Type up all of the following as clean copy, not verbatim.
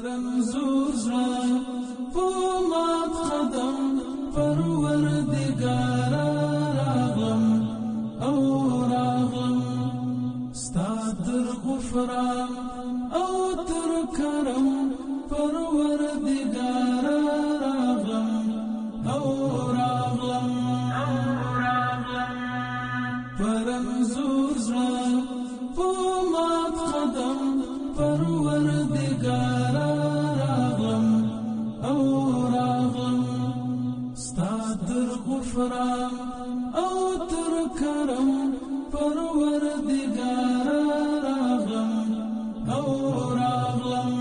رنځور زړه په مات قدم پروردګاره راغلم او راغلم ستا تر غفران او تر کرم پروردګاره راغلم او راغلم پرنځور زړه په مات قدم پروردګاره راغلم او راغلم ستا تر غفران او تر کرم پروردګاره راغلم او راغلم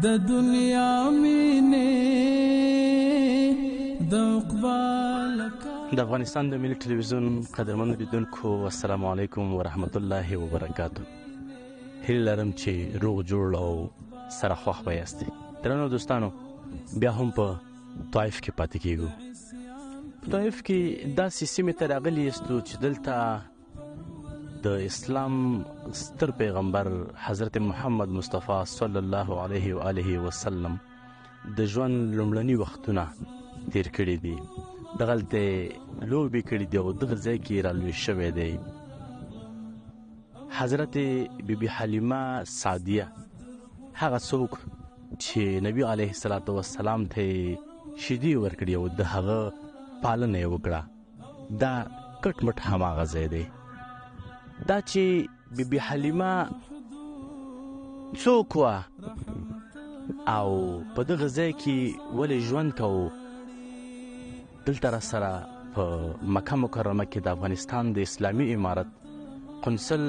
د دنیا مینه د اقبال د افغانستان د ملي ټلویزیون قدرمن لیدونکو السلام علیکم ورحمت الله وبرکاتو. هیله لرم چې روغ جوړ او سره خوښ به یاستئ. درنو دوستانو، بیا هم په طایف کې پاتې کیږو. په طایف کې داسې سیمې ته راغلي یاستو چې دلته د اسلام ستر پیغمبر حضرت محمد مصطفی صلی الله علیه و آله وسلم د ژوند لومړني وختونه تیر کړي دي. دغلته لوبې کړي دي او دغه ځای کې رالوی شوی دی. حضرت بیبي حلیمه سعدیه هغه څوک چې نبی علیه الصلاة والسلام ته شیدې ورکړي او د هغه پالنه یې وکړه، دا کټ مټ هماغه ځای دی. دا چې بیبي حلیمه څوک وه او په دغه ځای کې ولې ژوند کوو، دلته را سره په مکه مکرمه کې د افغانستان د اسلامي امارت قنصل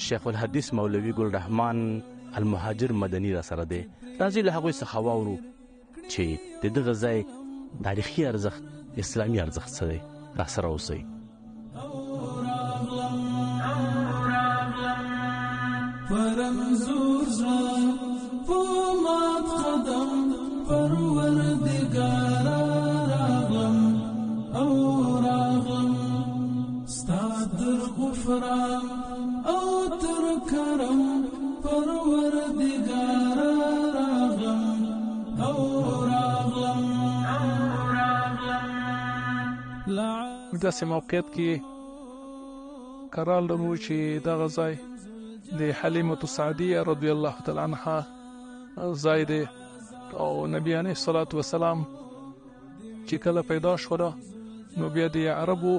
شیخ الحدیث مولوي ګل رحمان المهاجر مدني را سره دی. راځئ له هغوی څخه واورو چې د دغه ځای تاریخي ارزښت، اسلامي ارزښت څه دی. را سره اوسئ. پرنځور زړه په مات قدم پروردګاره راغلم او راغلم ستا تر غفران او تر کرم پروردګاره راغلم او راغلم داسې موقعیت کې قرار لرو چې دغه ځای د حلیمة سعدیه رضی الله تعالی عنها ځای دی او نبی علیه الصلاة والسلام چې کله پیدا شوله نو بیا د عربو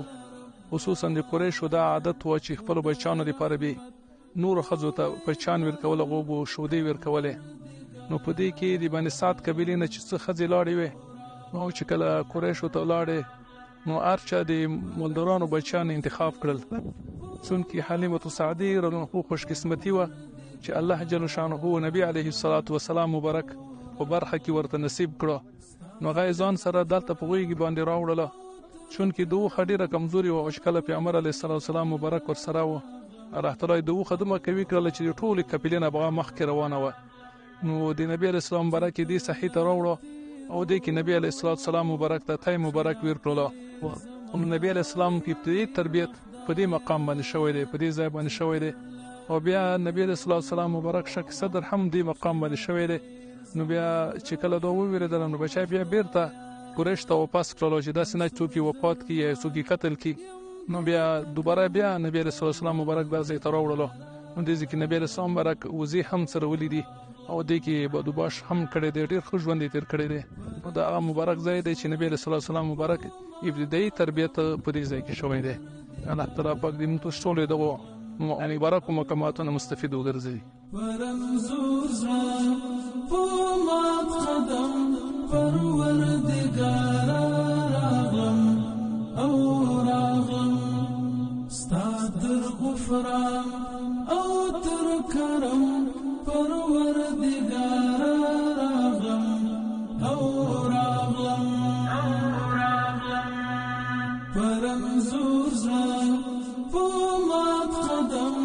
خصوصا د قریشو دا عادت و چې خپلو بچیانو دپاره به نورو ښځو ته بچیان ورکول، غوب و شودې ورکولې. نو په دې کې د بني سعد قبیلې نه چې څه ښځې لاړې وې، نو چې کله قریشو ته لاړې نو هر چا د مولدورانو بچیان انتخاب کړل. چونکې حلیمة سعدیه رضی الله عنها خوش قسمتي وه چې الله جل شانه نبی علیه الصلاة والسلام مبارک په برخه کې ورته نصیب کړه. نو هغه یې ځان سره دلته په غوږ باندې راوړله، چونکې د اوښه ډېره کمزوري وه او چې کله پیغمبر علیه السلام مبارک ورسره وه، الله تعالی یې د اوښه دومره قوي کړله چې د ټولې قبیلې نه به مخکې روانه وه. نو د نبي علیه السلام مبارک یې دې ساحې ته راوړه او دې کې نبي علیه السلام مبارک ته تی مبارک ورکړله. نو نبي علیه السلام کې ابتدایي تربیت په دې مقام باندې شوی دی، په دې ځای باندې شوی دی. او بیا نبی علیه السلام مبارک شک صدر هم دې مقام باندې شوی دی. نو بیا چې کله دا وویرېدله نو بچی بیا بیرته قریش ته واپس کړلو چې داسې نه څوک یې وفات کړي یا څوک یې قتل کړي. نو بیا دوباره بیا نبی علیه السلام مبارک دا ځای ته راوړلو. نو دې ځای کې نبی علیه السلام مبارک وزې هم سره ولیدي او دې کې بدوباش هم کړی دی، ډېر ښه ژوند یې تېر کړی دی. نو دا هغه مبارک ځای دی چې نبی علیه السلام مبارک ابتدایي تربیت په دې ځای کې شوی دی. الله تعالی پاک دې موږ ټول دغو مبارکو مقاماتو مستفید وګرځوي. پرنځور زړه په مات قدم پروردګاره راغلم او راغلم ستا تر غفران او تر کرم پروردګاره راغلم او راغلم پرنځور زړه په مات قدم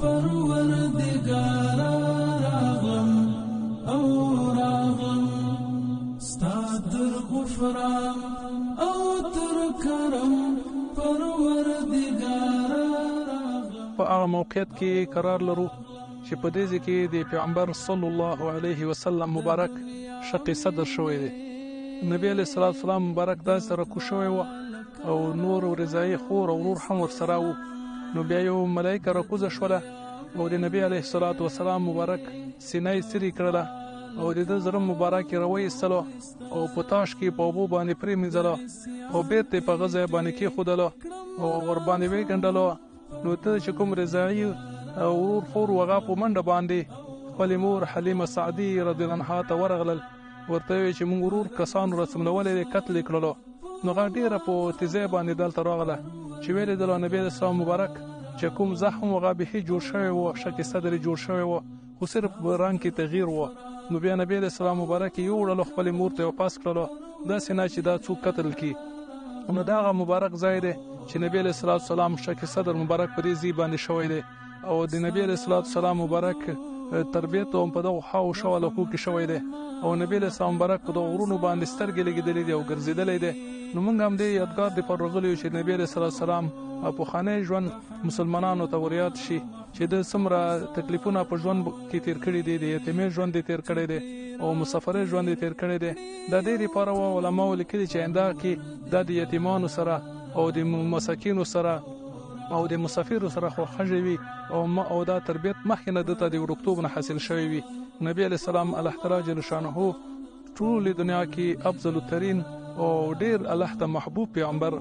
پروردګاره راغلم او راغلم ستا تر غفران او تر کرم پروردګاره راغلم. په هغه موقعیت کې قرار لرو چې په دې ځای کې د پیغمبر صلی الله علیه وسلم مبارک شق صدر شوی دی. نبی علیه الصلاة والسلام مبارک داسې راکوز شوی و او نور رضایي خور او ورور هم ورسره و. نو بیا یو ملایکه راکوزه شوله او د نبی علیه الصلاة والسلام مبارک سینه یې څیرې کړله او د ده زړه مبارک یې راوایستلو او په تاش کې په اوبو باندې پرېمینځلو او بېرته یې په هغه ځای باندې کېښودلو او ورباندې ویې نو ته چې کوم رضایي ورور خور و هغه په منډه باندې خپلې مور حلیمه سعدي رضی الله عنها ته ورغلل، ورته ویې چې موږ ورور کسانو رسملولی دی، قتل یې کړلو. نو هغه ډېره په تیزۍ باندې دلته راغله چې ویل یې دله نبي علیه السلام مبارک چې کوم زخم هغه بیخي جوړ شوی و، شک صدر یې جوړ شوی و، خو صرف رنګ کې تغییر و. نو بیا نبي علیه السلام مبارک یې یوړلو، خپلې مور ته یې واپس کړلو، داسې نه چې دا څوک قتل کړي. نو دا هغه مبارک ځای دی چې نبی علیه السلام شک صدر مبارک په دې ځای باندې شوی دی او د نبی علیه السلام مبارک تربیت هم په دغو خواو شو علاقو کې شوی دی او نبی علیه السلام مبارک په دغو غرونو باندې سترګې لګېدلې دي او ګرځېدلی دی. نو موږ هم دې یادګار دپاره راغلي یو چې نبی علیه السلام پخوانی ژوند مسلمانانو ته وریاد شي چې د څومره تکلیفونه په ژوند کې تیر کړي دي، د یتیمۍ ژوند یې تیر کړی دی او مسافرۍ ژوند یې تیر کړی دی. دا دې دپاره علماو لیکلي چې آینده کې دا د یتیمانو سره او د مساکینو سره او د مسافرو سره خواخوږي وي او دا تربیت مخکې نه دته د وړکتوب نه حاصل شوی وي. نبی علیه السلام الله تعالی جل شانه ټولې دنیا کې افضل الترین او ډېر الله ته محبوب پیغمبر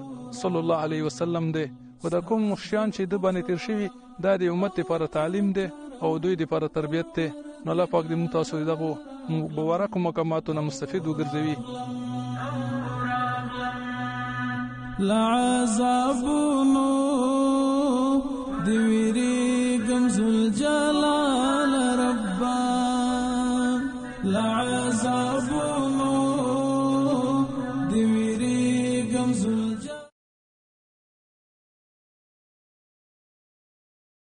صلی الله علیه وسلم دی. خو دا کوم شیان چې د باندې تیر شوي دا د امت لپاره تعلیم دی او دوی لپاره تربیت دی. نو الله پاک دې موږ تاسو دغو مبارکو مقاماتو نه مستفید وګرځوي. لعذابونو دی ویریږم ذوالجلال ربا، لعذابونو